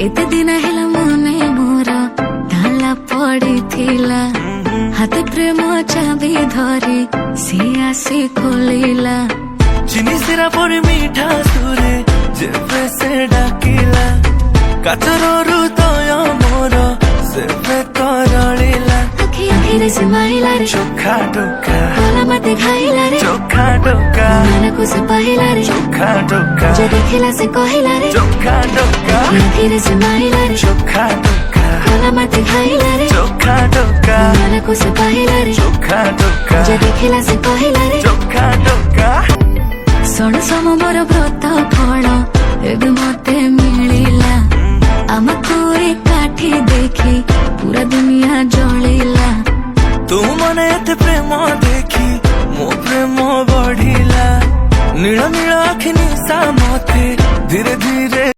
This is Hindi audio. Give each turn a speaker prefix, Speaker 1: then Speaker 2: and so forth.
Speaker 1: एते दिन हेला मने मोर ताला पड़ी थिला हाथे प्रेम चाबी धरी सी आसी खोलिला
Speaker 2: चिनी सिरा पड़ी मीठा सुरे जेबे से डाकिला काचर हृदय मोर सेबे तरलिला
Speaker 1: आखि आखिरे से माइला रे
Speaker 2: चोखा डोका
Speaker 1: गला मते खाइला रे
Speaker 2: चोखा डोका
Speaker 1: मनକୁ से पाइला रे
Speaker 2: चोखा डोका
Speaker 1: जे देखिला से कहिला रे
Speaker 2: चोखा डोका
Speaker 1: आखिरे से माइला रे
Speaker 2: चोखा डोका
Speaker 1: गला मते खाइला रे
Speaker 2: चोखा डोका
Speaker 1: मनକୁ से पाइला रे
Speaker 2: चोखा डोका
Speaker 1: जे देखिला से कहिला रे
Speaker 2: चोखा डोका
Speaker 1: ଶୁଣ ସମ ମୋର ବ୍ରତ ଫଳ ଏବେ ମତେ